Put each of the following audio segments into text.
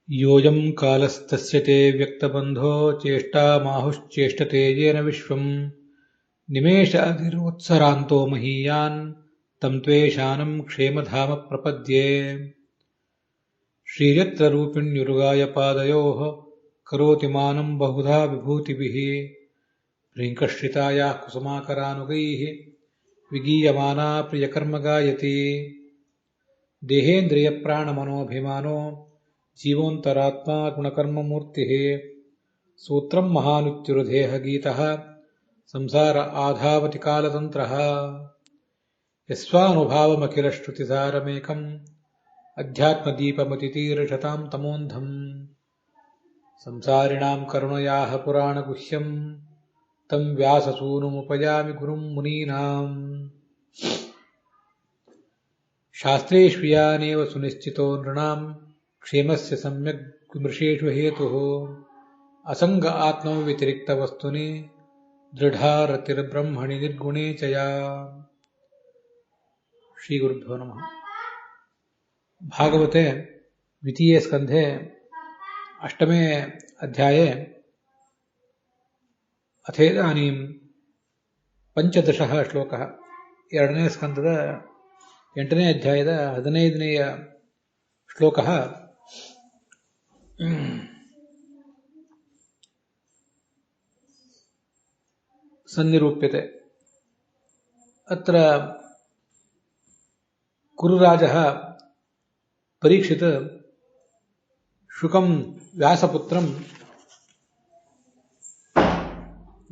ಯೋಯಂ ಕಾಲಸ್ತಸ್ಯ ತೇ ವ್ಯಕ್ತಬಂಧೋ ಚೇಷ್ಟಾಮಾಹುಶ್ಚೇಷ್ಟತೆ ಯೇನ ವಿಶ್ವಂ ನಿಮೇಷಾದಿರ್ವತ್ಸರಾಂತೋ ಮಹೀಯಾನ್ ತಂ ತ್ವೇಷಾನಂ ಕ್ಷೇಮಧಾಮ ಪ್ರಪದ್ಯೆ. ಶ್ರೀಯತ್ರ ರೂಪಿಣ್ಯುರುಗಾಯ ಪಾದಯೋಃ ಕರೋತಿ ಮಾನಂ ಬಹುಧಾ ವಿಭೂತಿಭಿಃ ಪ್ರಿಯಂಕಶ್ರಿತಾಯಾಃ ಕುಸುಮಾಕರಾನುಗೈಃ ವಿಗೀಯಮಾನಾ ಪ್ರಿಯಕರ್ಮಗಾಯತಿ. ದೇಹೇಂದ್ರಿಯಪ್ರಾಣಮನೋಭಿಮಾನೋ ಜೀವೋಂತರಾತ್ಮ ಗುಣಕರ್ಮಮೂರ್ತಿಃ ಸೂತ್ರಂ ಮಹಾನುತ್ಯುರ್ದೇಹಗೀತಃ ಸಂಸಾರ ಆಧಾವತಿ ಕಾಲತಂತ್ರಃ. ಯಸ್ವಾನುಭಾವಮಖಿಲಶ್ರುತಿಸಾರಮೇಕಂ ಅಧ್ಯಾತ್ಮದೀಪಮತಿತೀರ್ಷತಾಂ ತಮೋಂಧಂ. ಸಂಸಾರಿಣಾಂ ಕರುಣಯಾಃ ಪುರಾಣಗುಹ್ಯಂ ತಂ ವ್ಯಾಸಸೂನುಮುಪಯಾಮಿ ಗುರುಂ ಮುನೀನಾಂ. ಶಾಸ್ತ್ರೇಷ್ವಿಯಾನೇವ ಸುನಿಶ್ಚಿತೋ ನೃಣಾಂ ಕ್ಷೇಮಸ್ಯ ಸಮ್ಯಗ್ ವಿಮೃಶೇಷು ಹೇತುಃ. ಅಸಂಗ ಆತ್ಮವ್ಯತಿರಿಕ್ತವಸ್ತುನಿ ದೃಢಾ ರತಿರ್ಬ್ರಹ್ಮಣಿ ನಿರ್ಗುಣೇ ಚ ಯಾ. ಶ್ರೀ ಗುರುಭ್ಯೋ ನಮಃ. ಭಾಗವತೆ ದ್ವಿತೀಯ ಸ್ಕಂಧೆ ಅಷ್ಟಮೇ ಅಧ್ಯಾಯೇ ಅಥೇದಾನೀಂ ಪಂಚದಶಃ ಶ್ಲೋಕಃ. ಎರಡನೇ ಸ್ಕಂಧದ 8ನೇ ಅಧ್ಯಾಯದ 15ನೇಯ ಶ್ಲೋಕಃ. ಸನ್ನಿರೂಪ್ಯತೆ. ಅತ್ರ ಕುರುರಾಜಃ ಪರೀಕ್ಷಿತ್ ಶುಕಂ ವ್ಯಾಸಪುತ್ರಂ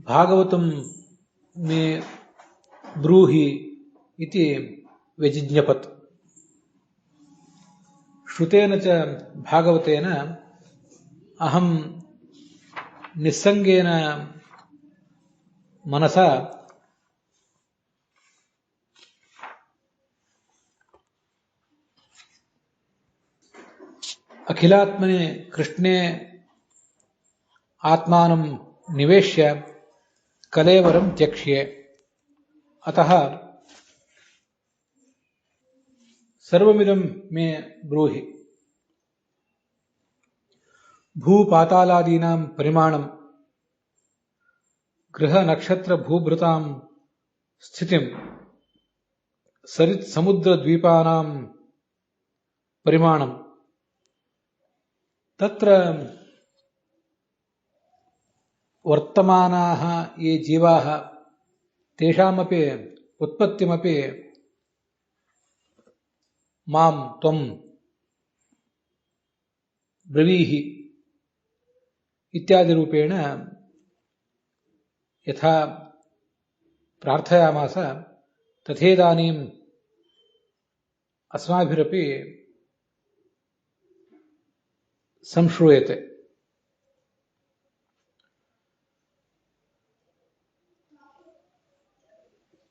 ಭಾಗವತಂ ಮೇ ಬ್ರೂಹಿ ಇತಿ ವ್ಯಜಿಜ್ಞಪತ್. ಶ್ರುತೇನ ಚ ಭಾಗವತೇನ ಅಹಂ ನಿಸ್ಸಂಗೇನ ಮನಸಾ ಅಖಿಲಾತ್ಮನೆ ಕೃಷ್ಣೇ ಆತ್ಮಾನಂ ನಿವೇಶ್ಯ ಕಲೇವರಂ ತ್ಯಕ್ಷ್ಯೆ. ಅತಃ ಸರ್ವಮಿದಂ ಮೇ ಬ್ರೂಹಿ. ಭೂಪಾತಾಲಾದೀನಾಂ ಪರಿಮಾಣಂ ಗೃಹ ನಕ್ಷತ್ರ ಭೂಭೃತಾಂ ಸ್ಥಿತಿಂ ಸರಿತ್ ಸಮುದ್ರ ದ್ವೀಪಾನಾಂ ಪರಿಮಾಣಂ. ತತ್ರ ವರ್ತಮಾನಾಃ ಯೇ ಜೀವಾಃ ತೇಷಾಮಪಿ ಉತ್ಪತ್ತಿಮಪಿ ಮಾಂ ತ್ವಂ ಬ್ರವೀಹಿ ಇತ್ಯಾದಿ ರೂಪೇಣ ಯಥಾ ಪ್ರಾರ್ಥಯಾಮಾಸ ತಥೇದಾನೀಂ ಅಸ್ಮಾಭಿರಪಿ ಸಂಶ್ರೂಯತೆ.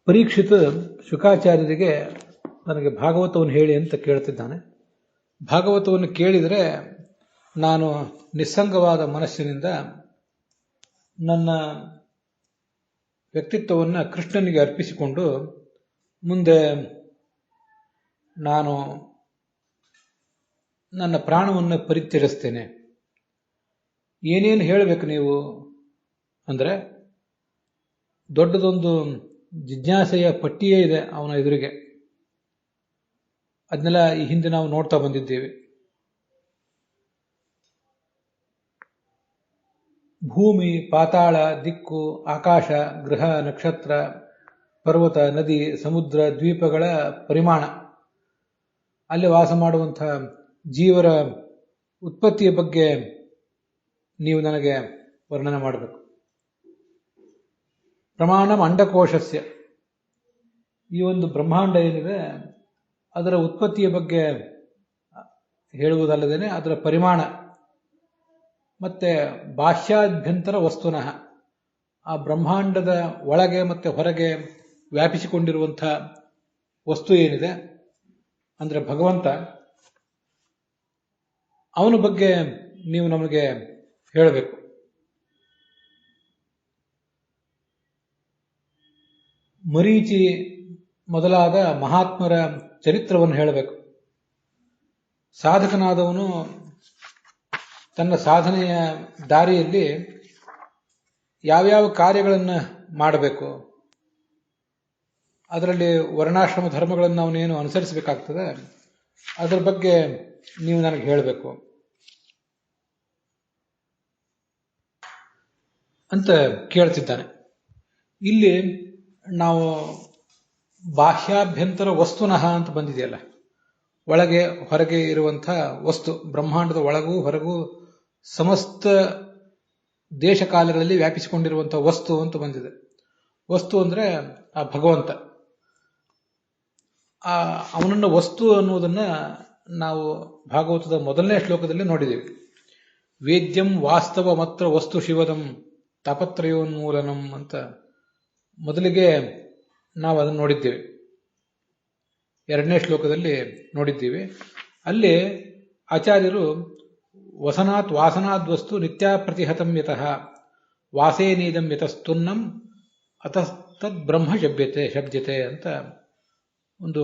ಪರೀಕ್ಷಿತ್ ಶುಕಾಚಾರ್ಯರಿಗೆ ನನಗೆ ಭಾಗವತವನ್ನು ಹೇಳಿ ಅಂತ ಕೇಳ್ತಿದ್ದಾನೆ. ಭಾಗವತವನ್ನು ಕೇಳಿದರೆ ನಾನು ನಿಸ್ಸಂಗವಾದ ಮನಸ್ಸಿನಿಂದ ನನ್ನ ವ್ಯಕ್ತಿತ್ವವನ್ನು ಕೃಷ್ಣನಿಗೆ ಅರ್ಪಿಸಿಕೊಂಡು ಮುಂದೆ ನಾನು ನನ್ನ ಪ್ರಾಣವನ್ನು ಪರಿತ್ಯಜಿಸ್ತೇನೆ. ಏನೇನು ಹೇಳಬೇಕು ನೀವು ಅಂದರೆ ದೊಡ್ಡದೊಂದು ಜಿಜ್ಞಾಸೆಯ ಪಟ್ಟಿಯೇ ಇದೆ ಅವನ ಎದುರಿಗೆ. ಅದನ್ನೆಲ್ಲ ಈ ಹಿಂದೆ ನಾವು ನೋಡ್ತಾ ಬಂದಿದ್ದೇವೆ. ಭೂಮಿ, ಪಾತಾಳ, ದಿಕ್ಕು, ಆಕಾಶ, ಗ್ರಹ, ನಕ್ಷತ್ರ, ಪರ್ವತ, ನದಿ, ಸಮುದ್ರ, ದ್ವೀಪಗಳ ಪರಿಮಾಣ, ಅಲ್ಲಿ ವಾಸ ಮಾಡುವಂಥ ಜೀವರ ಉತ್ಪತ್ತಿಯ ಬಗ್ಗೆ ನೀವು ನನಗೆ ವರ್ಣನೆ ಮಾಡಬೇಕು. ಪ್ರಮಾಣಂ ಅಂಡಕೋಶಸ್ಯ, ಈ ಒಂದು ಬ್ರಹ್ಮಾಂಡ ಏನಿದೆ ಅದರ ಉತ್ಪತ್ತಿಯ ಬಗ್ಗೆ ಹೇಳುವುದಲ್ಲದೇನೆ ಅದರ ಪರಿಮಾಣ, ಮತ್ತೆ ಬಾಹ್ಯಾಭ್ಯಂತರ ವಸ್ತುನಃ, ಆ ಬ್ರಹ್ಮಾಂಡದ ಒಳಗೆ ಮತ್ತೆ ಹೊರಗೆ ವ್ಯಾಪಿಸಿಕೊಂಡಿರುವಂಥ ವಸ್ತು ಏನಿದೆ ಅಂದರೆ ಭಗವಂತ, ಅವನ ಬಗ್ಗೆ ನೀವು ನಮಗೆ ಹೇಳಬೇಕು. ಮರೀಚಿ ಮೊದಲಾದ ಮಹಾತ್ಮರ ಚರಿತ್ರವನ್ನು ಹೇಳಬೇಕು. ಸಾಧಕನಾದವನು ತನ್ನ ಸಾಧನೆಯ ದಾರಿಯಲ್ಲಿ ಯಾವ್ಯಾವ ಕಾರ್ಯಗಳನ್ನು ಮಾಡಬೇಕು, ಅದರಲ್ಲಿ ವರ್ಣಾಶ್ರಮ ಧರ್ಮಗಳನ್ನು ಅವನೇನು ಅನುಸರಿಸಬೇಕಾಗ್ತದೆ, ಅದರ ಬಗ್ಗೆ ನೀವು ನನಗೆ ಹೇಳಬೇಕು ಅಂತ ಕೇಳ್ತಿದ್ದಾನೆ. ಇಲ್ಲಿ ನಾವು ಬಾಹ್ಯಾಭ್ಯಂತರ ವಸ್ತುನಃ ಅಂತ ಬಂದಿದೆಯಲ್ಲ, ಒಳಗೆ ಹೊರಗೆ ಇರುವಂಥ ವಸ್ತು, ಬ್ರಹ್ಮಾಂಡದ ಒಳಗೂ ಹೊರಗೂ ಸಮಸ್ತ ದೇಶಕಾಲಗಳಲ್ಲಿ ವ್ಯಾಪಿಸಿಕೊಂಡಿರುವಂಥ ವಸ್ತು ಅಂತ ಬಂದಿದೆ. ವಸ್ತು ಅಂದ್ರೆ ಆ ಭಗವಂತ. ಅವನನ್ನ ವಸ್ತು ಅನ್ನುವುದನ್ನ ನಾವು ಭಾಗವತದ ಮೊದಲನೇ ಶ್ಲೋಕದಲ್ಲಿ ನೋಡಿದ್ದೀವಿ. ವೇದ್ಯಂ ವಾಸ್ತವ ಮಾತ್ರ ವಸ್ತು ಶಿವದಂ ತಾಪತ್ರಯೋನ್ಮೂಲನಂ ಅಂತ ಮೊದಲಿಗೆ ನಾವು ಅದನ್ನು ನೋಡಿದ್ದೇವೆ. ಎರಡನೇ ಶ್ಲೋಕದಲ್ಲಿ ನೋಡಿದ್ದೀವಿ. ಅಲ್ಲಿ ಆಚಾರ್ಯರು ವಸನಾತ್ ವಾಸನಾದ್ ವಸ್ತು ನಿತ್ಯಾಪ್ರತಿಹತಂ ಯತಃ ವಾಸೇನೀದಂ ಯತಸ್ತುನ್ನಂ ಅತಸ್ತದ್ ಬ್ರಹ್ಮ ಶಬ್ದ್ಯತೆ ಅಂತ ಒಂದು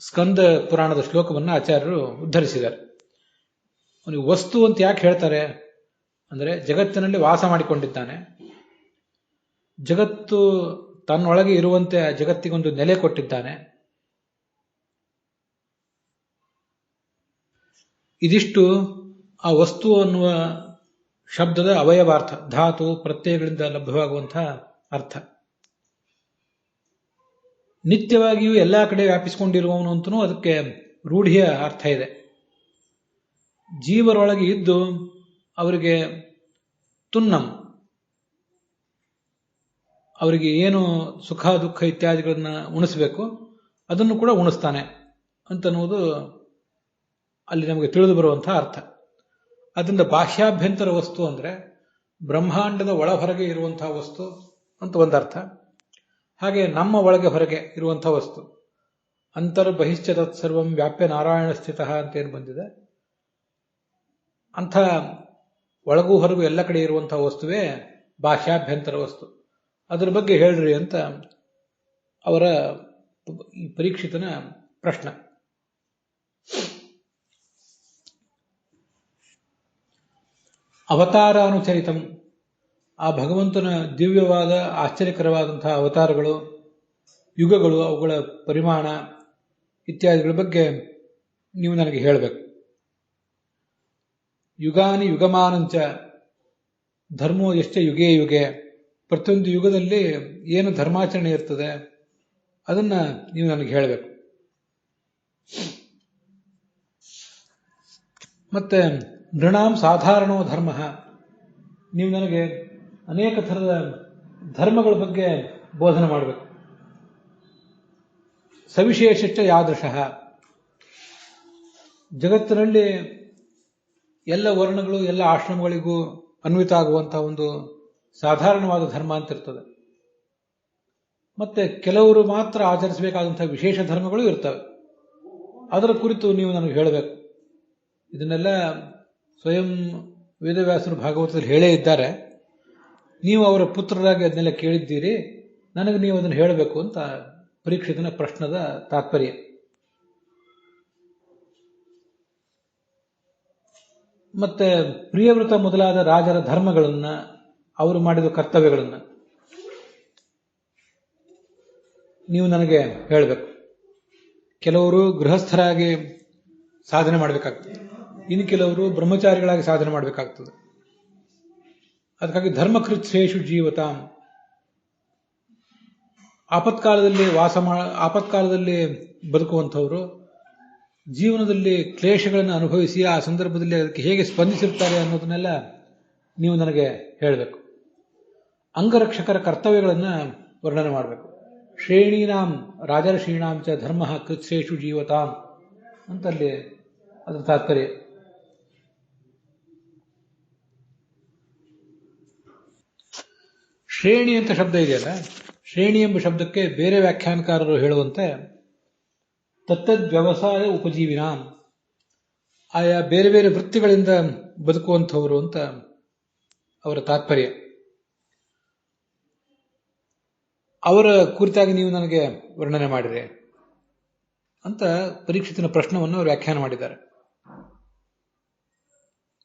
ಸ್ಕಂದ ಪುರಾಣದ ಶ್ಲೋಕವನ್ನು ಆಚಾರ್ಯರು ಉದ್ಧರಿಸಿದ್ದಾರೆ. ಅವನಿಗೆ ವಸ್ತು ಅಂತ ಯಾಕೆ ಹೇಳ್ತಾರೆ ಅಂದರೆ, ಜಗತ್ತಿನಲ್ಲಿ ವಾಸ ಮಾಡಿಕೊಂಡಿದ್ದಾನೆ, ಜಗತ್ತು ತನ್ನೊಳಗೆ ಇರುವಂತೆ ಜಗತ್ತಿಗೊಂದು ನೆಲೆ ಕೊಟ್ಟಿದ್ದಾನೆ. ಇದಿಷ್ಟು ಆ ವಸ್ತು ಅನ್ನುವ ಶಬ್ದದ ಅವಯವಾರ್ಥ, ಧಾತು ಪ್ರತ್ಯಯಗಳಿಂದ ಲಭ್ಯವಾಗುವಂತಹ ಅರ್ಥ. ನಿತ್ಯವಾಗಿಯೂ ಎಲ್ಲ ಕಡೆ ವ್ಯಾಪಿಸಿಕೊಂಡಿರುವವನು ಅಂತನೂ ಅದಕ್ಕೆ ರೂಢಿಯ ಅರ್ಥ ಇದೆ. ಜೀವರೊಳಗೆ ಇದ್ದು ಅವರಿಗೆ ತುನ್ನಂ, ಅವರಿಗೆ ಏನು ಸುಖ ದುಃಖ ಇತ್ಯಾದಿಗಳನ್ನ ಉಣಿಸಬೇಕು ಅದನ್ನು ಕೂಡ ಉಣಿಸ್ತಾನೆ ಅಂತನ್ನುವುದು ಅಲ್ಲಿ ನಮಗೆ ತಿಳಿದು ಬರುವಂತಹ ಅರ್ಥ. ಅದರಿಂದ ಬಾಹ್ಯಾಭ್ಯಂತರ ವಸ್ತು ಅಂದ್ರೆ ಬ್ರಹ್ಮಾಂಡದ ಒಳ ಹೊರಗೆ ಇರುವಂತಹ ವಸ್ತು ಅಂತ ಒಂದರ್ಥ. ಹಾಗೆ ನಮ್ಮ ಒಳಗೆ ಹೊರಗೆ ಇರುವಂತಹ ವಸ್ತು, ಅಂತರ್ಬಹಿಶ್ಚ ತತ್ಸರ್ವಂ ವ್ಯಾಪ್ಯ ನಾರಾಯಣ ಸ್ಥಿತ ಅಂತ ಏನು ಬಂದಿದೆ, ಅಂಥ ಒಳಗೂ ಹೊರಗೂ ಎಲ್ಲ ಕಡೆ ಇರುವಂತಹ ವಸ್ತುವೇ ಬಾಹ್ಯಾಭ್ಯಂತರ ವಸ್ತು. ಅದರ ಬಗ್ಗೆ ಹೇಳ್ರಿ ಅಂತ ಅವರ ಈ ಪರೀಕ್ಷಿತನ ಪ್ರಶ್ನೆ. ಅವತಾರಾನುಚರಿತಂ, ಆ ಭಗವಂತನ ದಿವ್ಯವಾದ ಆಶ್ಚರ್ಯಕರವಾದಂತಹ ಅವತಾರಗಳು, ಯುಗಗಳು, ಅವುಗಳ ಪರಿಮಾಣ ಇತ್ಯಾದಿಗಳ ಬಗ್ಗೆ ನೀವು ನನಗೆ ಹೇಳಬೇಕು. ಯುಗಾನಿ ಯುಗಮಾನಂಚ ಧರ್ಮೋ ಎಷ್ಟೇ ಯುಗೇ ಯುಗೆ, ಪ್ರತಿಯೊಂದು ಯುಗದಲ್ಲಿ ಏನು ಧರ್ಮಾಚರಣೆ ಇರ್ತದೆ ಅದನ್ನ ನೀವು ನನಗೆ ಹೇಳಬೇಕು. ಮತ್ತೆ ನೃಣಾಂ ಸಾಧಾರಣೋ ಧರ್ಮ, ನೀವು ನನಗೆ ಅನೇಕ ಥರದ ಧರ್ಮಗಳ ಬಗ್ಗೆ ಬೋಧನೆ ಮಾಡಬೇಕು. ಸವಿಶೇಷ ಯಾದೃಶಃ, ಜಗತ್ತಿನಲ್ಲಿ ಎಲ್ಲ ವರ್ಣಗಳು ಎಲ್ಲ ಆಶ್ರಮಗಳಿಗೂ ಅನ್ವಿತ ಆಗುವಂತಹ ಒಂದು ಸಾಧಾರಣವಾದ ಧರ್ಮ ಅಂತ ಇರ್ತದೆ. ಮತ್ತೆ ಕೆಲವರು ಮಾತ್ರ ಆಚರಿಸಬೇಕಾದಂತಹ ವಿಶೇಷ ಧರ್ಮಗಳು ಇರ್ತವೆ. ಅದರ ಕುರಿತು ನೀವು ನನಗೆ ಹೇಳಬೇಕು. ಇದನ್ನೆಲ್ಲ ಸ್ವಯಂ ವೇದವ್ಯಾಸರು ಭಾಗವತದಲ್ಲಿ ಹೇಳೇ ಇದ್ದಾರೆ. ನೀವು ಅವರ ಪುತ್ರರಾಗಿ ಅದನ್ನೆಲ್ಲ ಕೇಳಿದ್ದೀರಿ, ನನಗೆ ನೀವು ಅದನ್ನು ಹೇಳಬೇಕು ಅಂತ ಪರೀಕ್ಷಿತನ ಪ್ರಶ್ನದ ತಾತ್ಪರ್ಯ. ಮತ್ತೆ ಪ್ರಿಯವೃತ ಮೊದಲಾದ ರಾಜರ ಧರ್ಮಗಳನ್ನ, ಅವರು ಮಾಡಿದ ಕರ್ತವ್ಯಗಳನ್ನ ನೀವು ನನಗೆ ಹೇಳಬೇಕು. ಕೆಲವರು ಗೃಹಸ್ಥರಾಗಿ ಸಾಧನೆ ಮಾಡಬೇಕಾಗ್ತದೆ, ಇನ್ನು ಕೆಲವರು ಬ್ರಹ್ಮಚಾರಿಗಳಾಗಿ ಸಾಧನೆ ಮಾಡಬೇಕಾಗ್ತದೆ. ಅದಕ್ಕಾಗಿ ಧರ್ಮಕೃತ್ಸೇಷು ಜೀವತಾಂ, ಆಪತ್ಕಾಲದಲ್ಲಿ ಬದುಕುವಂಥವರು ಜೀವನದಲ್ಲಿ ಕ್ಲೇಶಗಳನ್ನು ಅನುಭವಿಸಿ ಆ ಸಂದರ್ಭದಲ್ಲಿ ಅದಕ್ಕೆ ಹೇಗೆ ಸ್ಪಂದಿಸಿರ್ತಾರೆ ಅನ್ನೋದನ್ನೆಲ್ಲ ನೀವು ನನಗೆ ಹೇಳಬೇಕು. ಅಂಗರಕ್ಷಕರ ಕರ್ತವ್ಯಗಳನ್ನು ವರ್ಣನೆ ಮಾಡಬೇಕು. ಶ್ರೇಣೀನಾಂ ರಾಜರ್ಷೀಣಾಂ ಚ ಧರ್ಮ ಕೃತ್ಸೇಷು ಜೀವತಾಂ ಅಂತಲ್ಲಿ ಅದರ ತಾತ್ಪರ್ಯ. ಶ್ರೇಣಿ ಅಂತ ಶಬ್ದ ಇದೆಯಲ್ಲ, ಶ್ರೇಣಿ ಎಂಬ ಶಬ್ದಕ್ಕೆ ಬೇರೆ ವ್ಯಾಖ್ಯಾನಕಾರರು ಹೇಳುವಂತೆ ತತ್ತದ್ ವ್ಯವಸಾಯ ಉಪಜೀವಿನಾಂ, ಆಯಾ ಬೇರೆ ಬೇರೆ ವೃತ್ತಿಗಳಿಂದ ಬದುಕುವಂಥವರು ಅಂತ ಅವರ ತಾತ್ಪರ್ಯ. ಅವರ ಕುರಿತಾಗಿ ನೀವು ನನಗೆ ವರ್ಣನೆ ಮಾಡಿರಿ ಅಂತ ಪರೀಕ್ಷಿತನ ಪ್ರಶ್ನವನ್ನು ಅವರು ವ್ಯಾಖ್ಯಾನ ಮಾಡಿದ್ದಾರೆ.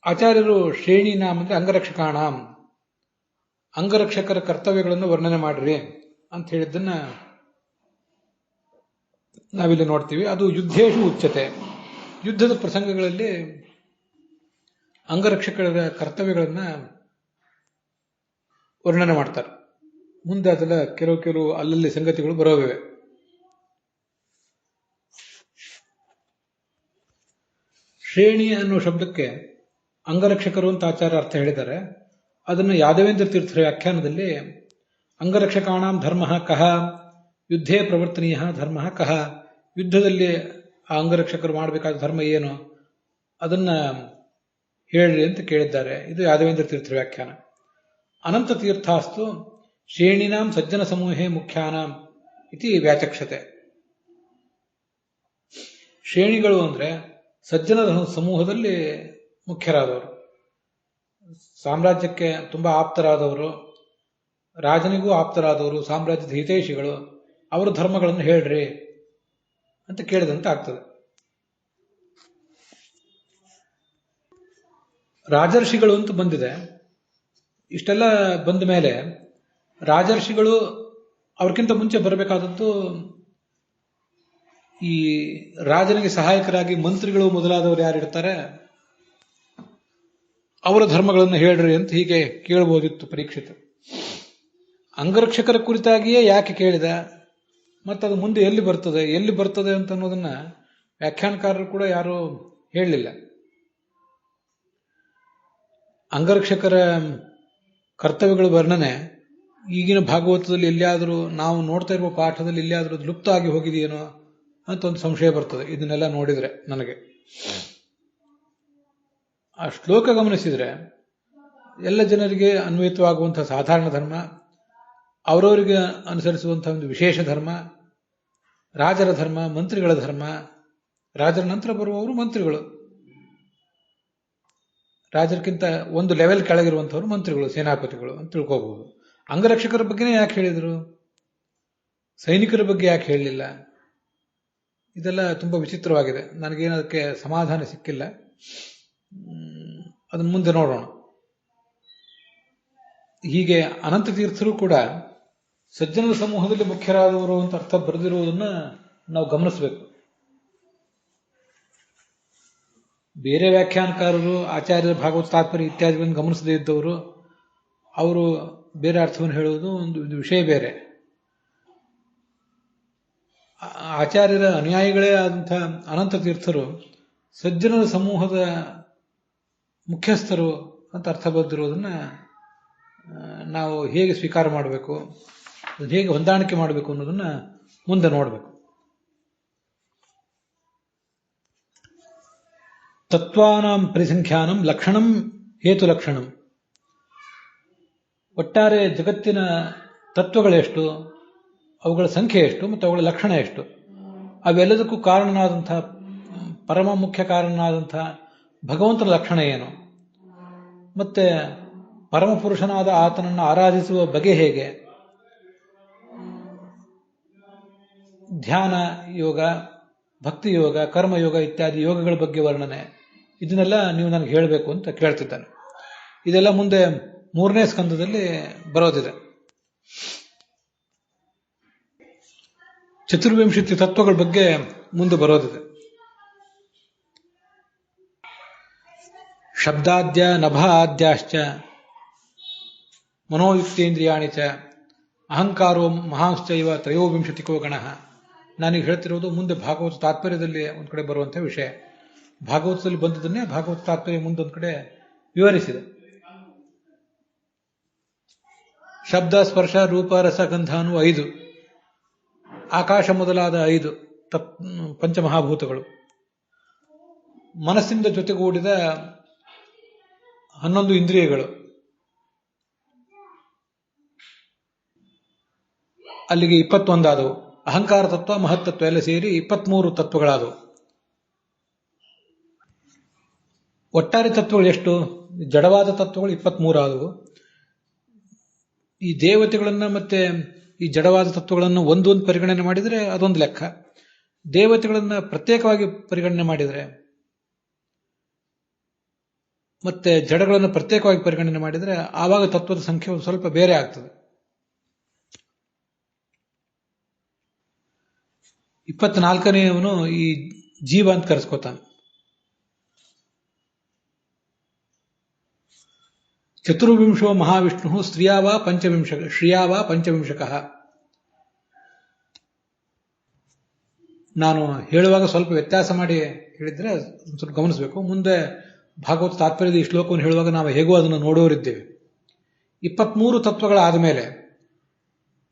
ಆಚಾರ್ಯರು ಶ್ರೇಣಿನಾಂ ಅಂದ್ರೆ ಅಂಗರಕ್ಷಕಾಣಾಂ, ಅಂಗರಕ್ಷಕರ ಕರ್ತವ್ಯಗಳನ್ನು ವರ್ಣನೆ ಮಾಡ್ರಿ ಅಂತ ಹೇಳಿದ್ದನ್ನ ನಾವಿಲ್ಲಿ ನೋಡ್ತೀವಿ. ಅದು ಯುದ್ಧೇಶು ಉಚ್ಯತೆ. ಯುದ್ಧದ ಪ್ರಸಂಗಗಳಲ್ಲಿ ಅಂಗರಕ್ಷಕರ ಕರ್ತವ್ಯಗಳನ್ನ ವರ್ಣನೆ ಮಾಡ್ತಾರೆ. ಮುಂದೆ ಅದೆಲ್ಲ ಕೆಲವು ಅಲ್ಲಲ್ಲಿ ಸಂಗತಿಗಳು ಬರೋವಿವೆ. ಶ್ರೇಣಿ ಅನ್ನುವ ಶಬ್ದಕ್ಕೆ ಅಂಗರಕ್ಷಕರು ಅಂತ ಆಚಾರ್ಯ ಅರ್ಥ ಹೇಳಿದ್ದಾರೆ. ಅದನ್ನು ಯಾದವೇಂದ್ರ ತೀರ್ಥರ ವ್ಯಾಖ್ಯಾನದಲ್ಲಿ ಅಂಗರಕ್ಷಕಾಣಾಂ ಧರ್ಮ ಕಹ, ಯುದ್ಧೇ ಪ್ರವರ್ತನೀಯ ಧರ್ಮ ಕಹ, ಯುದ್ಧದಲ್ಲಿ ಆ ಅಂಗರಕ್ಷಕರು ಮಾಡಬೇಕಾದ ಧರ್ಮ ಏನು ಅದನ್ನ ಹೇಳ್ರಿ ಅಂತ ಕೇಳಿದ್ದಾರೆ. ಇದು ಯಾದವೇಂದ್ರ ತೀರ್ಥರ ವ್ಯಾಖ್ಯಾನ. ಅನಂತ ತೀರ್ಥಾಸ್ತು ಶ್ರೇಣಿನಾಂ ಸಜ್ಜನ ಸಮೂಹೇ ಮುಖ್ಯಾನಾಂ ಇತಿ ವ್ಯಾಚಕ್ಷತೆ. ಶ್ರೇಣಿಗಳು ಅಂದ್ರೆ ಸಜ್ಜನ ಸಮೂಹದಲ್ಲಿ ಮುಖ್ಯರಾದವರು, ಸಾಮ್ರಾಜ್ಯಕ್ಕೆ ತುಂಬಾ ಆಪ್ತರಾದವರು, ರಾಜನಿಗೂ ಆಪ್ತರಾದವರು, ಸಾಮ್ರಾಜ್ಯದ ಹಿತೈಷಿಗಳು, ಅವರ ಧರ್ಮಗಳನ್ನು ಹೇಳ್ರಿ ಅಂತ ಕೇಳಿದಂತೆ ಆಗ್ತದೆ. ರಾಜರ್ಷಿಗಳು ಅಂತ ಬಂದಿದೆ. ಇಷ್ಟೆಲ್ಲ ಬಂದ ಮೇಲೆ ರಾಜರ್ಷಿಗಳು ಅವ್ರಿಗಿಂತ ಮುಂಚೆ ಬರಬೇಕಾದದ್ದು ಈ ರಾಜನಿಗೆ ಸಹಾಯಕರಾಗಿ ಮಂತ್ರಿಗಳು ಮೊದಲಾದವರು ಯಾರಿರ್ತಾರೆ ಅವರ ಧರ್ಮಗಳನ್ನು ಹೇಳ್ರಿ ಅಂತ ಹೀಗೆ ಕೇಳಬಹುದಿತ್ತು ಪರೀಕ್ಷಿತ. ಅಂಗರಕ್ಷಕರ ಕುರಿತಾಗಿಯೇ ಯಾಕೆ ಕೇಳಿದ, ಮತ್ತದು ಮುಂದೆ ಎಲ್ಲಿ ಬರ್ತದೆ ಅಂತ ಅನ್ನೋದನ್ನ ವ್ಯಾಖ್ಯಾನಕಾರರು ಕೂಡ ಯಾರೂ ಹೇಳಲಿಲ್ಲ. ಅಂಗರಕ್ಷಕರ ಕರ್ತವ್ಯಗಳ ವರ್ಣನೆ ಈಗಿನ ಭಾಗವತದಲ್ಲಿ ಎಲ್ಲಿಯಾದರೂ ನಾವು ನೋಡ್ತಾ ಇರುವ ಪಾಠದಲ್ಲಿ ಎಲ್ಲಿಯಾದರೂ ಲುಪ್ತ ಆಗಿ ಹೋಗಿದೆಯೇನೋ ಅಂತ ಒಂದು ಸಂಶಯ ಬರ್ತದೆ ಇದನ್ನೆಲ್ಲ ನೋಡಿದ್ರೆ. ನನಗೆ ಆ ಶ್ಲೋಕ ಗಮನಿಸಿದ್ರೆ ಎಲ್ಲ ಜನರಿಗೆ ಅನ್ವಯಿತವಾಗುವಂತಹ ಸಾಧಾರಣ ಧರ್ಮ, ಅವರವರಿಗೆ ಅನುಸರಿಸುವಂತಹ ಒಂದು ವಿಶೇಷ ಧರ್ಮ, ರಾಜರ ಧರ್ಮ, ಮಂತ್ರಿಗಳ ಧರ್ಮ, ರಾಜರ ನಂತರ ಬರುವವರು ಮಂತ್ರಿಗಳು, ರಾಜರಿಗಿಂತ ಒಂದು ಲೆವೆಲ್ ಕೆಳಗಿರುವಂಥವ್ರು ಮಂತ್ರಿಗಳು, ಸೇನಾಪತಿಗಳು ಅಂತ ತಿಳ್ಕೋಬಹುದು. ಅಂಗರಕ್ಷಕರ ಬಗ್ಗೆನೇ ಯಾಕೆ ಹೇಳಿದರು, ಸೈನಿಕರ ಬಗ್ಗೆ ಯಾಕೆ ಹೇಳಲಿಲ್ಲ? ಇದೆಲ್ಲ ತುಂಬಾ ವಿಚಿತ್ರವಾಗಿದೆ. ನನಗೇನು ಅದಕ್ಕೆ ಸಮಾಧಾನ ಸಿಕ್ಕಿಲ್ಲ. ಅದನ್ನು ಮುಂದೆ ನೋಡೋಣ. ಹೀಗೆ ಅನಂತ ತೀರ್ಥರು ಕೂಡ ಸಜ್ಜನರ ಸಮೂಹದಲ್ಲಿ ಮುಖ್ಯರಾದವರು ಅಂತ ಅರ್ಥ ಬರೆದಿರುವುದನ್ನ ನಾವು ಗಮನಿಸಬೇಕು. ಬೇರೆ ವ್ಯಾಖ್ಯಾನಕಾರರು ಆಚಾರ್ಯರ ಭಾಗವತ ತಾತ್ಪರ್ಯ ಇತ್ಯಾದಿಗಳನ್ನು ಗಮನಿಸದೇ ಇದ್ದವರು ಅವರು ಬೇರೆ ಅರ್ಥವನ್ನು ಹೇಳುವುದು ಒಂದು ವಿಷಯ ಬೇರೆ. ಆಚಾರ್ಯರ ಅನುಯಾಯಿಗಳೇ ಆದಂತಹ ಅನಂತ ತೀರ್ಥರು ಸಜ್ಜನರ ಸಮೂಹದ ಮುಖ್ಯಸ್ಥರು ಅಂತ ಅರ್ಥ ಬರೆದಿರುವುದನ್ನ ನಾವು ಹೇಗೆ ಸ್ವೀಕಾರ ಮಾಡಬೇಕು, ಹೇಗೆ ಹೊಂದಾಣಿಕೆ ಮಾಡಬೇಕು ಅನ್ನೋದನ್ನ ಮುಂದೆ ನೋಡಬೇಕು. ತತ್ವಾನಾಂ ಪರಿಸಂಖ್ಯಾನಂ ಲಕ್ಷಣಂ ಹೇತು ಲಕ್ಷಣಂ. ಒಟ್ಟಾರೆ ಜಗತ್ತಿನ ತತ್ವಗಳೆಷ್ಟು, ಅವುಗಳ ಸಂಖ್ಯೆ ಎಷ್ಟು ಮತ್ತು ಅವುಗಳ ಲಕ್ಷಣ ಎಷ್ಟು, ಅವೆಲ್ಲದಕ್ಕೂ ಕಾರಣನಾದಂತಹ ಪರಮ ಮುಖ್ಯ ಕಾರಣನಾದಂತಹ ಭಗವಂತನ ಲಕ್ಷಣ ಏನು, ಮತ್ತೆ ಪರಮಪುರುಷನಾದ ಆತನನ್ನು ಆರಾಧಿಸುವ ಬಗೆ ಹೇಗೆ, ಧ್ಯಾನ ಯೋಗ, ಭಕ್ತಿ ಯೋಗ, ಕರ್ಮಯೋಗ ಇತ್ಯಾದಿ ಯೋಗಗಳ ಬಗ್ಗೆ ವರ್ಣನೆ, ಇದನ್ನೆಲ್ಲ ನೀವು ನನಗೆ ಹೇಳಬೇಕು ಅಂತ ಕೇಳ್ತಿದ್ದಾನೆ. ಇದೆಲ್ಲ ಮುಂದೆ 3ನೇ ಸ್ಕಂದದಲ್ಲಿ ಬರೋದಿದೆ. ಚತುರ್ವಿಂಶತಿ ತತ್ವಗಳ ಬಗ್ಗೆ ಮುಂದೆ ಬರೋದಿದೆ. ಶಬ್ದಾದ್ಯ ನಭ ಆದ್ಯಾಶ್ಚ ಮನೋಯುಕ್ತೇಂದ್ರಿಯಾಣಿ ಚ ಅಹಂಕಾರೋ ಮಹಾಂಶ್ಚೈವ ತ್ರಯೋವಿಂಶತಿಕೋ ಗಣಃ. ನಾನೀಗ ಹೇಳ್ತಿರೋದು ಮುಂದೆ ಭಾಗವತ ತಾತ್ಪರ್ಯದಲ್ಲಿ ಒಂದು ಕಡೆ ಬರುವಂತಹ ವಿಷಯ. ಭಾಗವತದಲ್ಲಿ ಬಂದದನ್ನೇ ಭಾಗವತ ತಾತ್ಪರ್ಯ ಮುಂದೊಂದು ಕಡೆ ವಿವರಿಸಿದೆ. ಶಬ್ದ, ಸ್ಪರ್ಶ, ರೂಪ, ರಸ, ಗಂಧ ಅನ್ನುವ 5, ಆಕಾಶ ಮೊದಲಾದ 5 ಪಂಚಮಹಾಭೂತಗಳು, ಮನಸ್ಸಿಂದ ಜೊತೆಗೂಡಿದ 11 ಇಂದ್ರಿಯಗಳು, ಅಲ್ಲಿಗೆ 21 ಆದವು. ಅಹಂಕಾರ ತತ್ವ, ಮಹತ್ತತ್ವ ಎಲ್ಲ ಸೇರಿ 23 ತತ್ವಗಳಾದವು. ಒಟ್ಟಾರೆ ತತ್ವಗಳು ಎಷ್ಟು? ಜಡವಾದ ತತ್ವಗಳು 23 ಆದವು. ಈ ದೇವತೆಗಳನ್ನ ಮತ್ತೆ ಈ ಜಡವಾದ ತತ್ವಗಳನ್ನು ಒಂದೊಂದು ಪರಿಗಣನೆ ಮಾಡಿದರೆ ಅದೊಂದು ಲೆಕ್ಕ. ದೇವತೆಗಳನ್ನ ಪ್ರತ್ಯೇಕವಾಗಿ ಪರಿಗಣನೆ ಮಾಡಿದರೆ ಮತ್ತೆ ಜಡಗಳನ್ನು ಪ್ರತ್ಯೇಕವಾಗಿ ಪರಿಗಣನೆ ಮಾಡಿದರೆ ಆವಾಗ ತತ್ವದ ಸಂಖ್ಯೆ ಒಂದು ಸ್ವಲ್ಪ ಬೇರೆ ಆಗ್ತದೆ. 24ನೇಯವನು ಈ ಜೀವ ಅಂತ ಕರೆಸ್ಕೋತಾನೆ. ಚತುರ್ವಿಂಶೋ ಮಹಾವಿಷ್ಣು ಶ್ರಿಯಾವಾ ಪಂಚವಿಂಶಕಃ. ನಾನು ಹೇಳುವಾಗ ಸ್ವಲ್ಪ ವ್ಯತ್ಯಾಸ ಮಾಡಿ ಹೇಳಿದ್ರೆ ಸ್ವಲ್ಪ ಗಮನಿಸಬೇಕು. ಮುಂದೆ ಭಾಗವತ ತಾತ್ಪರ್ಯದ ಈ ಶ್ಲೋಕವನ್ನು ಹೇಳುವಾಗ ನಾವು ಹೇಗೋ ಅದನ್ನು ನೋಡೋರಿದ್ದೇವೆ. 23 ತತ್ವಗಳಾದ ಮೇಲೆ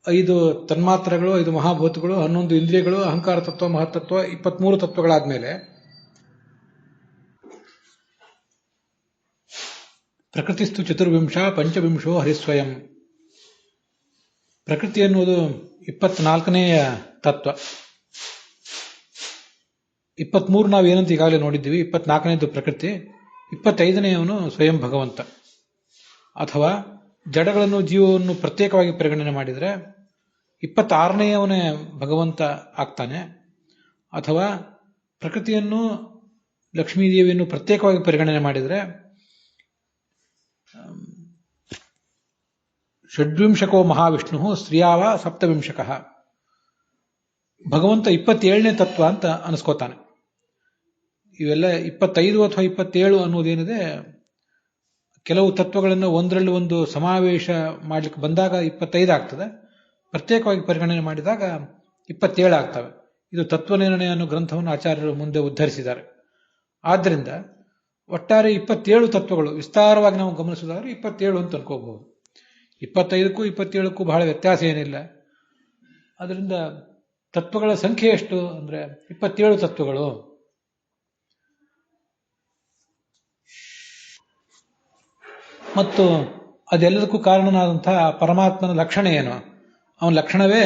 5 ತನ್ಮಾತ್ರಗಳು, 5 ಮಹಾಭೂತಗಳು, 11 ಇಂದ್ರಿಯಗಳು, ಅಹಂಕಾರ ತತ್ವ, ಮಹತ್ತತ್ವ, 23 ತತ್ವಗಳಾದ್ಮೇಲೆ ಪ್ರಕೃತಿಸ್ತು ಚತುರ್ವಿಂಶ ಪಂಚವಿಂಶೋ ಹರಿಸ್ವಯಂ. ಪ್ರಕೃತಿ ಎನ್ನುವುದು 24ನೇಯ ತತ್ವ. 23 ನಾವು ಏನಂತ ಈಗಾಗಲೇ ನೋಡಿದ್ದೀವಿ. 24ನೇದು ಪ್ರಕೃತಿ, 25ನೇಯವನು ಸ್ವಯಂ ಭಗವಂತ. ಅಥವಾ ಜಡಗಳನ್ನು ಜೀವವನ್ನು ಪ್ರತ್ಯೇಕವಾಗಿ ಪರಿಗಣನೆ ಮಾಡಿದರೆ 26ನೇಯವನೇ ಭಗವಂತ ಆಗ್ತಾನೆ. ಅಥವಾ ಪ್ರಕೃತಿಯನ್ನು ಲಕ್ಷ್ಮೀದೇವಿಯನ್ನು ಪ್ರತ್ಯೇಕವಾಗಿ ಪರಿಗಣನೆ ಮಾಡಿದರೆ ಷಡ್ವಿಂಶಕೋ ಮಹಾವಿಷ್ಣು ಶ್ರಿಯಾವ ಸಪ್ತವಿಂಶಕಃ. ಭಗವಂತ 27ನೇ ತತ್ವ ಅಂತ ಅನಿಸ್ಕೋತಾನೆ. ಇವೆಲ್ಲ 25 ಅಥವಾ 27 ಅನ್ನೋದೇನಿದೆ, ಕೆಲವು ತತ್ವಗಳನ್ನು ಒಂದರಲ್ಲಿ ಒಂದು ಸಮಾವೇಶ ಮಾಡ್ಲಿಕ್ಕೆ ಬಂದಾಗ 25 ಆಗ್ತದೆ, ಪ್ರತ್ಯೇಕವಾಗಿ ಪರಿಗಣನೆ ಮಾಡಿದಾಗ 27 ಆಗ್ತವೆ. ಇದು ತತ್ವನಿರ್ಣಯ ಅನ್ನೋ ಗ್ರಂಥವನ್ನು ಆಚಾರ್ಯರು ಮುಂದೆ ಉದ್ಧರಿಸಿದ್ದಾರೆ. ಆದ್ದರಿಂದ ಒಟ್ಟಾರೆ 27 ತತ್ವಗಳು ವಿಸ್ತಾರವಾಗಿ ನಾವು ಗಮನಿಸಿದಾಗ 27 ಅಂತ ಅನ್ಕೋಬಹುದು. 25ಕ್ಕೂ 27ಕ್ಕೂ ಬಹಳ ವ್ಯತ್ಯಾಸ ಏನಿಲ್ಲ. ಅದರಿಂದ ತತ್ವಗಳ ಸಂಖ್ಯೆ ಎಷ್ಟು ಅಂದ್ರೆ 27 ತತ್ವಗಳು. ಮತ್ತು ಅದೆಲ್ಲದಕ್ಕೂ ಕಾರಣನಾದಂತಹ ಪರಮಾತ್ಮನ ಲಕ್ಷಣ ಏನು? ಅವನ ಲಕ್ಷಣವೇ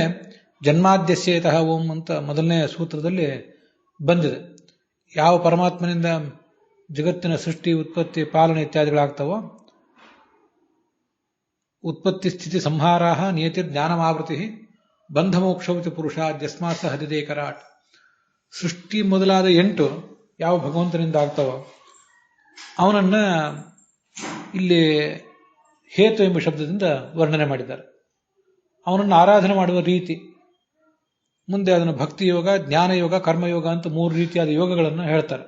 ಜನ್ಮಾದ್ಯಸ್ಯೇತಃ ಓಂ ಅಂತ ಮೊದಲನೇ ಸೂತ್ರದಲ್ಲಿ ಬಂದಿದೆ. ಯಾವ ಪರಮಾತ್ಮನಿಂದ ಜಗತ್ತಿನ ಸೃಷ್ಟಿ, ಉತ್ಪತ್ತಿ, ಪಾಲನೆ ಇತ್ಯಾದಿಗಳಾಗ್ತವೋ, ಉತ್ಪತ್ತಿ ಸ್ಥಿತಿ ಸಂಹಾರಾಹ ನಿಯತಿರ್ ಜ್ಞಾನಮಾವೃತಿ ಬಂಧಮೋಕ್ಷವತಿ ಪುರುಷ ಯಸ್ಮಾತ್ ಹದಿದೇಕರಾಟ್. ಸೃಷ್ಟಿ ಮೊದಲಾದ 8 ಯಾವ ಭಗವಂತನಿಂದ ಆಗ್ತವೋ ಅವನನ್ನ ಇಲ್ಲಿ ಹೇತು ಎಂಬ ಶಬ್ದದಿಂದ ವರ್ಣನೆ ಮಾಡಿದ್ದಾರೆ. ಅವನನ್ನು ಆರಾಧನೆ ಮಾಡುವ ರೀತಿ, ಮುಂದೆ ಅದನ್ನು ಭಕ್ತಿ ಯೋಗ, ಜ್ಞಾನಯೋಗ, ಕರ್ಮಯೋಗ ಅಂತ 3 ರೀತಿಯಾದ ಯೋಗಗಳನ್ನು ಹೇಳ್ತಾರೆ.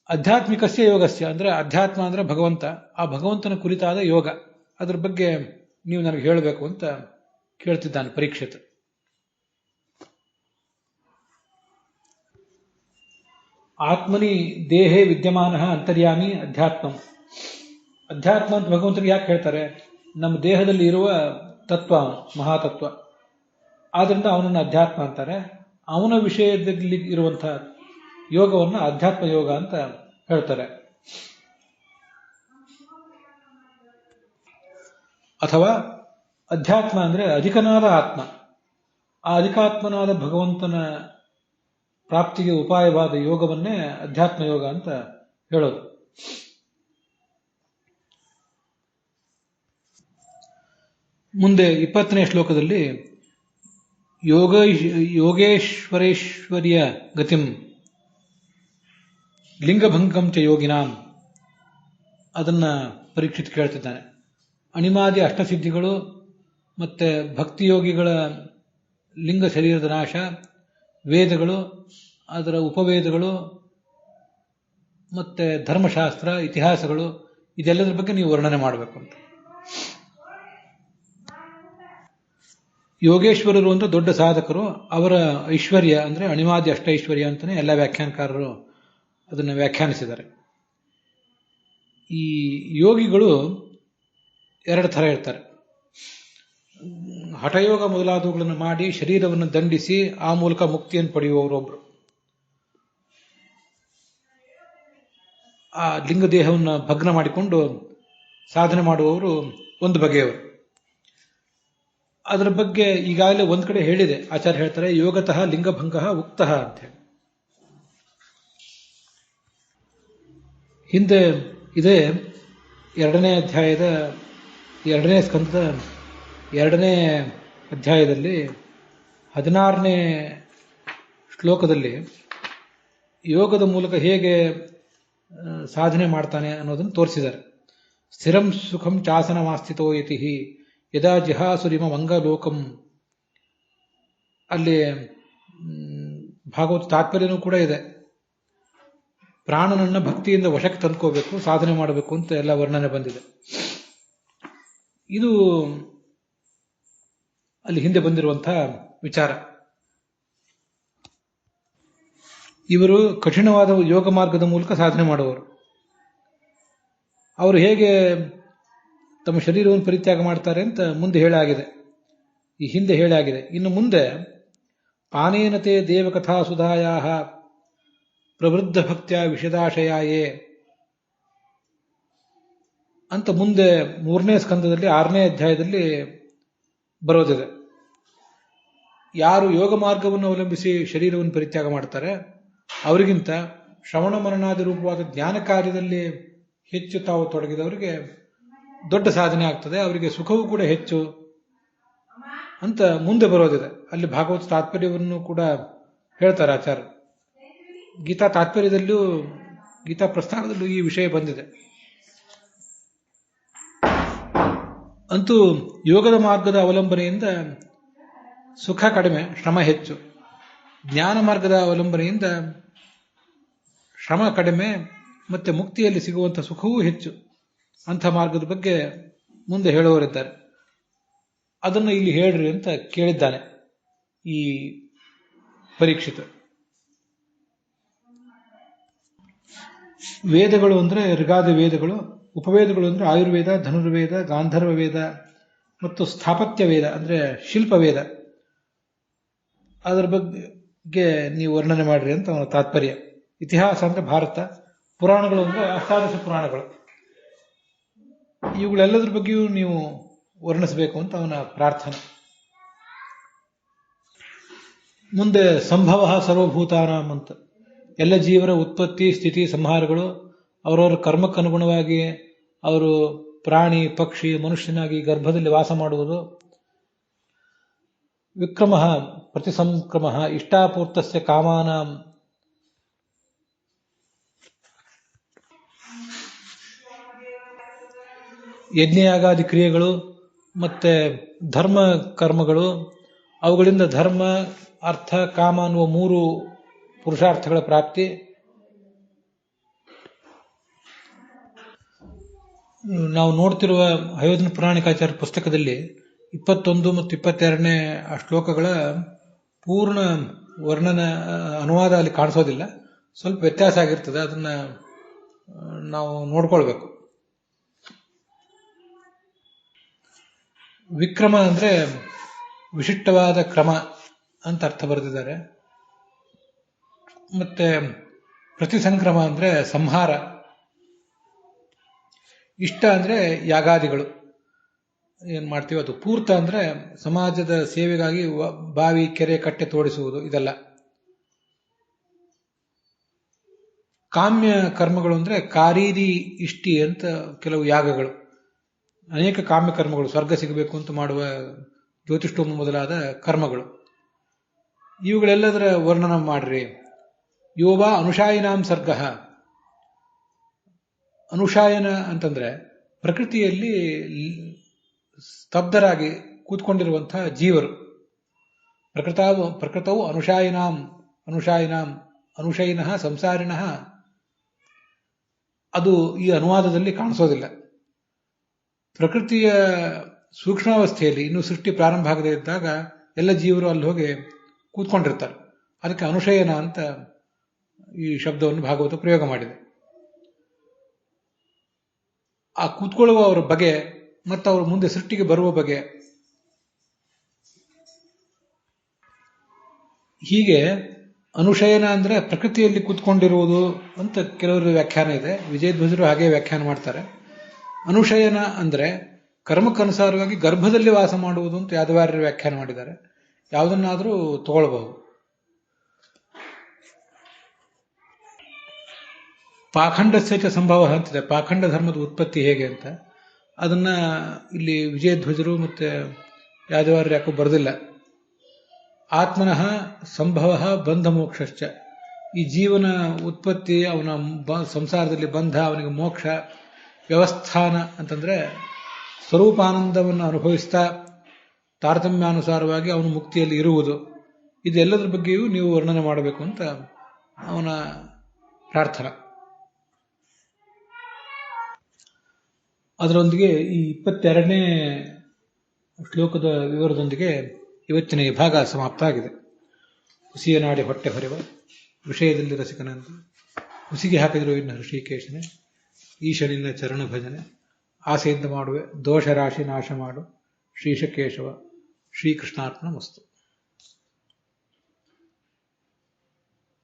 ಆಧ್ಯಾತ್ಮಿಕಸ್ಯ ಯೋಗಸ್ಯ ಅಂದ್ರೆ ಅಧ್ಯಾತ್ಮ ಅಂದ್ರೆ ಭಗವಂತ, ಆ ಭಗವಂತನ ಕುರಿತಾದ ಯೋಗ, ಅದ್ರ ಬಗ್ಗೆ ನೀವು ನನಗೆ ಹೇಳಬೇಕು ಅಂತ ಕೇಳ್ತಿದ್ದಾನೆ ಪರೀಕ್ಷಿತ. ಆತ್ಮನಿ ದೇಹೇ ವಿದ್ಯಮಾನ ಅಂತರ್ಯಾಮಿ ಅಧ್ಯಾತ್ಮಂ. ಅಧ್ಯಾತ್ಮ ಅಂತ ಭಗವಂತನಿಗೆ ಯಾಕೆ ಹೇಳ್ತಾರೆ? ನಮ್ಮ ದೇಹದಲ್ಲಿ ಇರುವ ತತ್ವ ಮಹಾತತ್ವ, ಆದ್ರಿಂದ ಅವನನ್ನು ಅಧ್ಯಾತ್ಮ ಅಂತಾರೆ. ಅವನ ವಿಷಯದಲ್ಲಿ ಇರುವಂತಹ ಯೋಗವನ್ನು ಅಧ್ಯಾತ್ಮ ಯೋಗ ಅಂತ ಹೇಳ್ತಾರೆ. ಅಥವಾ ಅಧ್ಯಾತ್ಮ ಅಂದ್ರೆ ಅಧಿಕನಾದ ಆತ್ಮ, ಆ ಅಧಿಕಾತ್ಮನಾದ ಭಗವಂತನ ಪ್ರಾಪ್ತಿಗೆ ಉಪಾಯವಾದ ಯೋಗವನ್ನೇ ಅಧ್ಯಾತ್ಮ ಯೋಗ ಅಂತ ಹೇಳೋದು. ಮುಂದೆ 20ನೇ ಶ್ಲೋಕದಲ್ಲಿ ಯೋಗೇಶ್ವರೇಶ್ವರ್ಯ ಗತಿಂ ಲಿಂಗಭಂಗಂ ಚ ಯೋಗಿನಾಂ, ಅದನ್ನ ಪರೀಕ್ಷಿತ ಕೇಳ್ತಿದ್ದಾನೆ. ಅಣಿಮಾದಿ ಅಷ್ಟಸಿದ್ಧಿಗಳು ಮತ್ತೆ ಭಕ್ತಿಯೋಗಿಗಳ ಲಿಂಗ ಶರೀರದ ನಾಶ, ವೇದಗಳು, ಅದರ ಉಪವೇದಗಳು, ಮತ್ತೆ ಧರ್ಮಶಾಸ್ತ್ರ, ಇತಿಹಾಸಗಳು, ಇದೆಲ್ಲದರ ಬಗ್ಗೆ ನೀವು ವರ್ಣನೆ ಮಾಡಬೇಕು ಅಂತ. ಯೋಗೇಶ್ವರರು ಅಂತ ದೊಡ್ಡ ಸಾಧಕರು, ಅವರ ಐಶ್ವರ್ಯ ಅಂದ್ರೆ ಅಣಿಮಾದಿ ಅಷ್ಟೈಶ್ವರ್ಯ ಅಂತಾನೆ ಎಲ್ಲ ವ್ಯಾಖ್ಯಾನಕಾರರು ಅದನ್ನು ವ್ಯಾಖ್ಯಾನಿಸಿದ್ದಾರೆ. ಈ ಯೋಗಿಗಳು 2 ಥರ ಇರ್ತಾರೆ. ಹಠಯೋಗ ಮೊದಲಾದವುಗಳನ್ನು ಮಾಡಿ ಶರೀರವನ್ನು ದಂಡಿಸಿ ಆ ಮೂಲಕ ಮುಕ್ತಿಯನ್ನು ಪಡೆಯುವವರೊಬ್ರು. ಆ ಲಿಂಗ ದೇಹವನ್ನು ಭಗ್ನ ಮಾಡಿಕೊಂಡು ಸಾಧನೆ ಮಾಡುವವರು ಒಂದು ಬಗೆಯವರು. ಅದರ ಬಗ್ಗೆ ಈಗಾಗಲೇ ಒಂದ್ ಕಡೆ ಹೇಳಿದೆ, ಆಚಾರ್ಯ ಹೇಳ್ತಾರೆ ಯೋಗತಃ ಲಿಂಗಭಂಗ ಉಕ್ತಃ ಅಂತ ಹೇಳಿ. ಹಿಂದೆ ಇದೇ 2ನೇ ಅಧ್ಯಾಯದ 2ನೇ ಸ್ಕಂದದ 2ನೇ ಅಧ್ಯಾಯದಲ್ಲಿ 16ನೇ ಶ್ಲೋಕದಲ್ಲಿ ಯೋಗದ ಮೂಲಕ ಹೇಗೆ ಸಾಧನೆ ಮಾಡ್ತಾನೆ ಅನ್ನೋದನ್ನು ತೋರಿಸಿದ್ದಾರೆ. ಸ್ಥಿರಂ ಸುಖಂ ಚಾಸನಮಾಸ್ಥಿತೋ ಯತಿ ಯದಾ ಜಿಹಾಸುರಿಮ ಮಂಗಲೋಕಂ. ಅಲ್ಲಿ ಭಾಗವತ ತಾತ್ಪರ್ಯನೂ ಕೂಡ ಇದೆ. ಪ್ರಾಣನನ್ನ ಭಕ್ತಿಯಿಂದ ವಶಕ್ಕೆ ತಂದ್ಕೋಬೇಕು, ಸಾಧನೆ ಮಾಡಬೇಕು ಅಂತ ಎಲ್ಲ ವರ್ಣನೆ ಬಂದಿದೆ. ಇದು ಅಲ್ಲಿ ಹಿಂದೆ ಬಂದಿರುವಂತಹ ವಿಚಾರ. ಇವರು ಕಠಿಣವಾದ ಯೋಗ ಮಾರ್ಗದ ಮೂಲಕ ಸಾಧನೆ ಮಾಡುವವರು. ಅವರು ಹೇಗೆ ತಮ್ಮ ಶರೀರವನ್ನು ಪರಿತ್ಯಾಗ ಮಾಡ್ತಾರೆ ಅಂತ ಮುಂದೆ ಹೇಳಾಗಿದೆ, ಈ ಹಿಂದೆ ಹೇಳಾಗಿದೆ. ಇನ್ನು ಮುಂದೆ ಪಾನೇನತೆ ದೇವಕಥಾ ಸುಧಾಯಾ ಪ್ರವೃದ್ಧ ಭಕ್ತ್ಯ ವಿಷದಾಶಯಾಯೇ ಅಂತ ಮುಂದೆ 3ನೇ ಸ್ಕಂದದಲ್ಲಿ 6ನೇ ಅಧ್ಯಾಯದಲ್ಲಿ ಬರೋದಿದೆ. ಯಾರು ಯೋಗ ಮಾರ್ಗವನ್ನು ಅವಲಂಬಿಸಿ ಶರೀರವನ್ನು ಪರಿತ್ಯಾಗ ಮಾಡ್ತಾರೆ ಅವರಿಗಿಂತ ಶ್ರವಣ ಮರಣಾದಿ ರೂಪವಾದ ಜ್ಞಾನ ಕಾರ್ಯದಲ್ಲಿ ಹೆಚ್ಚು ತಾವು ತೊಡಗಿದವರಿಗೆ ದೊಡ್ಡ ಸಾಧನೆ ಆಗ್ತದೆ, ಅವರಿಗೆ ಸುಖವೂ ಕೂಡ ಹೆಚ್ಚು ಅಂತ ಮುಂದೆ ಬರೋದಿದೆ. ಅಲ್ಲಿ ಭಾಗವತ ತಾತ್ಪರ್ಯವನ್ನು ಕೂಡ ಹೇಳ್ತಾರೆ ಆಚಾರ್ಯ. ಗೀತಾ ತಾತ್ಪರ್ಯದಲ್ಲೂ ಗೀತಾ ಪ್ರಸ್ಥಾನದಲ್ಲೂ ಈ ವಿಷಯ ಬಂದಿದೆ. ಅಂತೂ ಯೋಗದ ಮಾರ್ಗದ ಅವಲಂಬನೆಯಿಂದ ಸುಖ ಕಡಿಮೆ, ಶ್ರಮ ಹೆಚ್ಚು. ಜ್ಞಾನ ಮಾರ್ಗದ ಅವಲಂಬನೆಯಿಂದ ಶ್ರಮ ಕಡಿಮೆ, ಮತ್ತೆ ಮುಕ್ತಿಯಲ್ಲಿ ಸಿಗುವಂಥ ಸುಖವೂ ಹೆಚ್ಚು. ಅಂಥ ಮಾರ್ಗದ ಬಗ್ಗೆ ಮುಂದೆ ಹೇಳುವವರಿದ್ದಾರೆ. ಅದನ್ನು ಇಲ್ಲಿ ಹೇಳ್ರಿ ಅಂತ ಕೇಳಿದ್ದಾನೆ ಈ ಪರೀಕ್ಷಿತ. ವೇದಗಳು ಅಂದರೆ ಋಗಾದಿ ವೇದಗಳು, ಉಪವೇದಗಳು ಅಂದರೆ ಆಯುರ್ವೇದ, ಧನುರ್ವೇದ, ಗಾಂಧರ್ವ ವೇದ ಮತ್ತು ಸ್ಥಾಪತ್ಯ ವೇದ ಅಂದರೆ ಶಿಲ್ಪವೇದ. ಅದರ ಬಗ್ಗೆ ನೀವು ವರ್ಣನೆ ಮಾಡ್ರಿ ಅಂತ ಅವನ ತಾತ್ಪರ್ಯ. ಇತಿಹಾಸ ಅಂದರೆ ಭಾರತ, ಪುರಾಣಗಳು ಅಂದರೆ ಅಷ್ಟಾದಶ ಪುರಾಣಗಳು. ಇವುಗಳೆಲ್ಲದರ ಬಗ್ಗೆಯೂ ನೀವು ವರ್ಣಿಸಬೇಕು ಅಂತ ಅವನ ಪ್ರಾರ್ಥನೆ. ಮುಂದೆ ಸಂಭವ ಸರ್ವಭೂತಾನಾಂ ಅಂತ ಎಲ್ಲ ಜೀವರ ಉತ್ಪತ್ತಿ ಸ್ಥಿತಿ ಸಂಹಾರಗಳು ಅವರವರ ಕರ್ಮಕ್ಕನುಗುಣವಾಗಿ ಅವರು ಪ್ರಾಣಿ ಪಕ್ಷಿ ಮನುಷ್ಯನಾಗಿ ಗರ್ಭದಲ್ಲಿ ವಾಸ ಮಾಡುವುದು. ವಿಕ್ರಮ ಪ್ರತಿಸಂಕ್ರಮ ಇಷ್ಟಾಪೂರ್ತಸ್ಯ ಕಾಮಾನಾಂ ಯಜ್ಞಯಾಗಾದಿ ಕ್ರಿಯೆಗಳು ಮತ್ತೆ ಧರ್ಮ ಕರ್ಮಗಳು, ಅವುಗಳಿಂದ ಧರ್ಮ ಅರ್ಥ ಕಾಮ ಅನ್ನುವ 3 ಪುರುಷಾರ್ಥಗಳ ಪ್ರಾಪ್ತಿ. ನಾವು ನೋಡ್ತಿರುವ ಅಯೋಧನ ಪುರಾಣಿಕಾಚಾರ್ಯ ಪುಸ್ತಕದಲ್ಲಿ 21 ಮತ್ತು 22ನೇ ಶ್ಲೋಕಗಳ ಪೂರ್ಣ ವರ್ಣನ ಅನುವಾದ ಅಲ್ಲಿ ಕಾಣಿಸೋದಿಲ್ಲ, ಸ್ವಲ್ಪ ವ್ಯತ್ಯಾಸ ಆಗಿರ್ತದೆ. ಅದನ್ನ ನಾವು ನೋಡ್ಕೊಳ್ಬೇಕು. ವಿಕ್ರಮ ಅಂದ್ರೆ ವಿಶಿಷ್ಟವಾದ ಕ್ರಮ ಅಂತ ಅರ್ಥ ಬರೆದಿದ್ದಾರೆ. ಮತ್ತೆ ಪ್ರತಿಸಂಕ್ರಮ ಅಂದ್ರೆ ಸಂಹಾರ. ಇಷ್ಟ ಅಂದ್ರೆ ಯಾಗಾದಿಗಳು ಏನ್ ಮಾಡ್ತೀವಿ ಅದು. ಪೂರ್ತ ಅಂದ್ರೆ ಸಮಾಜದ ಸೇವೆಗಾಗಿ ಬಾವಿ ಕೆರೆ ಕಟ್ಟೆ ತೋಡಿಸುವುದು, ಇದೆಲ್ಲ. ಕಾಮ್ಯ ಕರ್ಮಗಳು ಅಂದ್ರೆ ಕಾರೀದಿ ಇಷ್ಟಿ ಅಂತ ಕೆಲವು ಯಾಗಗಳು, ಅನೇಕ ಕಾಮ್ಯ ಕರ್ಮಗಳು, ಸ್ವರ್ಗ ಸಿಗಬೇಕು ಅಂತ ಮಾಡುವ ಜ್ಯೋತಿಷ್ಠೋಮ ಮೊದಲಾದ ಕರ್ಮಗಳು. ಇವುಗಳೆಲ್ಲದರ ವರ್ಣನ ಮಾಡ್ರಿ. ಯೋವಾ ಅನುಶಾಯಿನಾಂ ಸರ್ಗ. ಅನುಶಾಯನ ಅಂತಂದ್ರೆ ಪ್ರಕೃತಿಯಲ್ಲಿ ಸ್ತಬ್ಧರಾಗಿ ಕೂತ್ಕೊಂಡಿರುವಂತಹ ಜೀವರು. ಪ್ರಕೃತವು ಅನುಶಾಯಿನಾಂ ಅನುಶಯಿನಃ ಸಂಸಾರಿಣಃ. ಅದು ಈ ಅನುವಾದದಲ್ಲಿ ಕಾಣಿಸೋದಿಲ್ಲ. ಪ್ರಕೃತಿಯ ಸೂಕ್ಷ್ಮಾವಸ್ಥೆಯಲ್ಲಿ ಇನ್ನೂ ಸೃಷ್ಟಿ ಪ್ರಾರಂಭ ಆಗದೇ ಇದ್ದಾಗ ಎಲ್ಲ ಜೀವರು ಅಲ್ಲಿ ಹೋಗಿ ಕೂತ್ಕೊಂಡಿರ್ತಾರೆ. ಅದಕ್ಕೆ ಅನುಶಯನ ಅಂತ ಈ ಶಬ್ದವನ್ನು ಭಾಗವತ ಪ್ರಯೋಗ ಮಾಡಿದೆ. ಆ ಕೂತ್ಕೊಳ್ಳುವ ಅವರ ಬಗೆ ಮತ್ತು ಅವರು ಮುಂದೆ ಸೃಷ್ಟಿಗೆ ಬರುವ ಬಗೆ, ಹೀಗೆ ಅನುಶಯನ ಅಂದ್ರೆ ಪ್ರಕೃತಿಯಲ್ಲಿ ಕೂತ್ಕೊಂಡಿರುವುದು ಅಂತ ಕೆಲವರು ವ್ಯಾಖ್ಯಾನ ಇದೆ. ವಿಜಯಧ್ವಜರು ಹಾಗೆ ವ್ಯಾಖ್ಯಾನ ಮಾಡ್ತಾರೆ. ಅನುಶಯನ ಅಂದ್ರೆ ಕರ್ಮಕ್ಕನುಸಾರವಾಗಿ ಗರ್ಭದಲ್ಲಿ ವಾಸ ಮಾಡುವುದು ಅಂತ ಯಾದವಾರ್ಯರು ವ್ಯಾಖ್ಯಾನ ಮಾಡಿದ್ದಾರೆ. ಯಾವುದನ್ನಾದರೂ ತಗೊಳ್ಬಹುದು. ಪಾಖಂಡಸ್ಯ ಸಂಭವ ಅಂತಿದೆ. ಪಾಖಂಡ ಧರ್ಮದ ಉತ್ಪತ್ತಿ ಹೇಗೆ ಅಂತ ಅದನ್ನ ಇಲ್ಲಿ ವಿಜಯಧ್ವಜರು ಮತ್ತೆ ಯಾದವಾರ್ಯರು ಯಾಕೋ ಬರೆದಿಲ್ಲ. ಆತ್ಮನಃ ಸಂಭವ ಬಂಧ ಮೋಕ್ಷಶ್ಚ ಈ ಜೀವನ ಉತ್ಪತ್ತಿ, ಅವನ ಸಂಸಾರದಲ್ಲಿ ಬಂಧ, ಅವನಿಗೆ ಮೋಕ್ಷ, ವ್ಯವಸ್ಥಾನ ಅಂತಂದ್ರೆ ಸ್ವರೂಪಾನಂದವನ್ನು ಅನುಭವಿಸ್ತಾ ತಾರತಮ್ಯಾನುಸಾರವಾಗಿ ಅವನು ಮುಕ್ತಿಯಲ್ಲಿ ಇರುವುದು, ಇದೆಲ್ಲದರ ಬಗ್ಗೆಯೂ ನೀವು ವರ್ಣನೆ ಮಾಡಬೇಕು ಅಂತ ಅವನ ಪ್ರಾರ್ಥನಾ. ಅದರೊಂದಿಗೆ ಈ 22ನೇ ಶ್ಲೋಕದ ವಿವರದೊಂದಿಗೆ ಇವತ್ತಿನ ಈ ಭಾಗ ಸಮಾಪ್ತ ಆಗಿದೆ. ಹುಸಿಯ ನಾಡಿ ಹೊಟ್ಟೆ ಹೊರೆವ ವಿಷಯದಲ್ಲಿ ರಸಿಕನಂತ ಹುಸಿಗೆ ಹಾಕಿದ್ರು ಇನ್ನು ಋಷಿಕೇಶನೇ, ಈಶನಿನ ಚರಣ ಭಜನೆ ಆಸೆಯಿಂದ ಮಾಡುವೆ, ದೋಷ ರಾಶಿ ನಾಶ ಮಾಡು ಶ್ರೀಶಕೇಶವ. ಶ್ರೀಕೃಷ್ಣಾರ್ಪಣ ಮಸ್ತು.